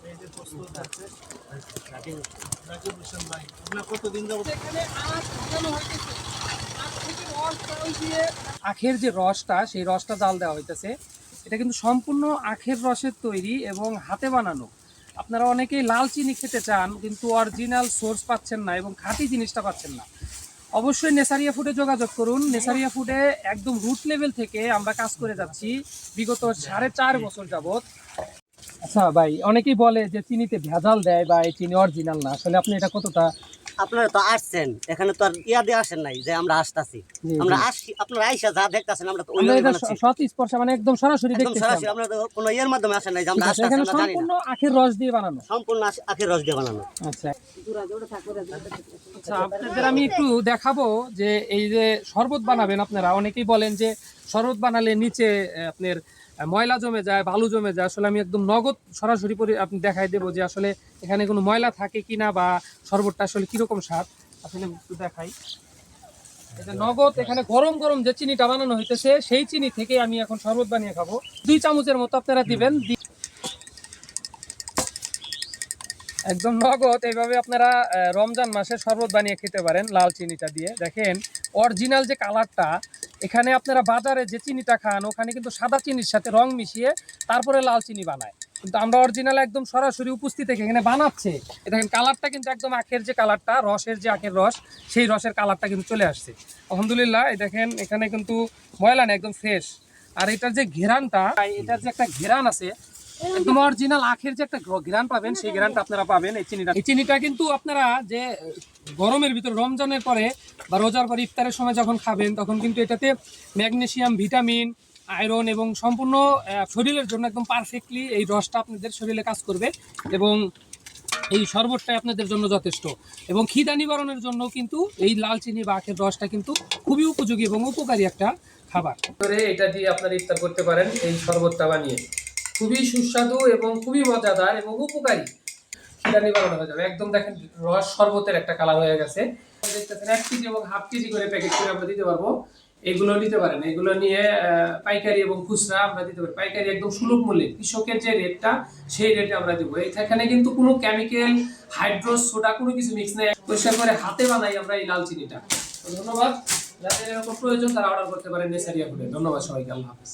এই যে প্রস্তুত আছে রাকিব হোসেন ভাই, আপনার কতদিন যাবত এখানে আখ লাগানো হইতেছে। আখ থেকে রস জাল দিয়ে আখের যে রসটা, সেই রসটা জাল দেওয়া হইতেছে। এটা কিন্তু সম্পূর্ণ আখের রসের তৈরি এবং হাতে বানানো। আপনারা অনেকেই লাল চিনি খেতে চান, কিন্তু অরিজিনাল সোর্স পাচ্ছেন না এবং খাঁটি জিনিসটা পাচ্ছেন না। অবশ্যই নেসারিয়া ফুডে যোগাযোগ করুন। নেসারিয়া ফুডে একদম রুট লেভেল থেকে আমরা কাজ করে যাচ্ছি বিগত 4.5 বছর যাবত। আচ্ছা ভাই, অনেকেই বলে যে চিনিতে ভেজাল দেয় বা এই চিনি অরিজিনাল না, আসলে আপনি এটা কতটা? আপনারা তো আসছেন, এখানে তো আর ইয়া দিয়ে আসেন নাই যে আমরা আসতাছি। আমরা আসি, আপনারা আইসা যা দেখতাছেন আমরা তো আমরা ওইভাবে এটা বানাচ্ছি। সৎ স্পর্শ মানে একদম সরাসরি একদম দেখতেছি সরাসরি, আমরা। আমরা তো কোনো ইয়ের মাধ্যমে আসেন নাই যে আমরা ঠিক আছে, আসতাছি, এখানে আমরা জানি না। সম্পূর্ণ আখের রস দিয়ে বানানো। সম্পূর্ণ আখের রস দিয়ে বানানো। আচ্ছা আচ্ছা, আপনাদের আমি একটু দেখাবো যে এই যে শরবত বানাবেন আপনারা। অনেকেই বলেন যে শরবত বানালে নিচে আপনার ময়লা জমে যায়, বালু জমে যায়। আসলে আমি একদম নগদ সরাসরি আপনি দেখাই দেবো যে আসলে এখানে কোনো ময়লা থাকে কিনা বা শরবতটা আসলে কিরকম স্বাদ আসলে একটু দেখাই। এটা নগদ এখানে গরম গরম যে চিনিটা বানানো হইতেছে, সেই চিনি থেকে আমি এখন শরবত বানিয়ে খাবো। 2 চামচের মতো আপনারা দিবেন। একদম নগদ এইভাবে আপনারা রমজান মাসে শরবত বানিয়ে খেতে পারেন লাল চিনিটা দিয়ে। দেখেন অরিজিনাল যে কালারটা, এখানে আপনারা বাজারে যে চিনিটা খান ওখানে কিন্তু সাদা চিনির সাথে রং মিশিয়ে তারপরে লাল চিনি বানায়, কিন্তু আমরা অরিজিনাল একদম সরাসরি উপস্থিত থেকে এখানে বানাচ্ছে। দেখেন কালারটা কিন্তু একদম আখের যে কালারটা, রসের যে আখের রস, সেই রসের কালারটা কিন্তু চলে আসছে আলহামদুলিল্লাহ। এই দেখেন এখানে কিন্তু ময়লা না, একদম ফ্রেশ। আর এটার যে ঘেরানটা, এটার যে একটা ঘেরান আছে, একদম অরিজিনাল আখের যে একটা ঘ্রাণ পাবেন, সেই ঘ্রাণটা আপনারা পাবেন এই চিনিটা। এই চিনিটা কিন্তু আপনারা যে গরমের ভিতর রমজানের পরে বা রোজার পরে ইফতারের সময় যখন খাবেন, তখন কিন্তু এটাতে ম্যাগনেসিয়াম, ভিটামিন, আয়রন এবং সম্পূর্ণ শরীরের জন্য একদম পারফেক্টলি এই রসটা আপনাদের শরীরে কাজ করবে এবং এই শরবতটাই আপনাদের জন্য যথেষ্ট। এবং খিদা নিবারণের জন্য কিন্তু এই লাল চিনি বা আখের রসটা কিন্তু খুবই উপযোগী এবং উপকারী একটা খাবার। এটা দিয়ে আপনারা ইফতার করতে পারেন এই শরবতটা বানিয়ে। খুবই সুস্বাদু এবং খুবই মজাদার এবং উপকারী। খিদা নিবারণ হয়ে যাবে একদম। দেখেন রস শরবতের একটা কালার হয়ে গেছে। দেখতেছেন 1 কেজি এবং হাফ কেজি করে প্যাকেট করে আমরা দিতে পারবো। এগুলো নিতে পারেন। এগুলো নিয়ে পাইকারি এবং খুচরা আমরা দিতে পারি। পাইকারি একদম সুলভ মূল্যে, কৃষকের যে রেটটা সেই রেটে আমরা দেবো। এখানে কিন্তু কোনো কেমিক্যাল, হাইড্রোস, সোডা কোনো কিছু মিক্স নেই। পরিষ্কার করে হাতে বানাই আমরা এই লাল চিনিটা। ধন্যবাদ। যাদের এরকম প্রয়োজন তারা অর্ডার করতে পারেন নেসারিয়া ফুডে। ধন্যবাদ সবাইকে। আল্লাহ হাফেজ।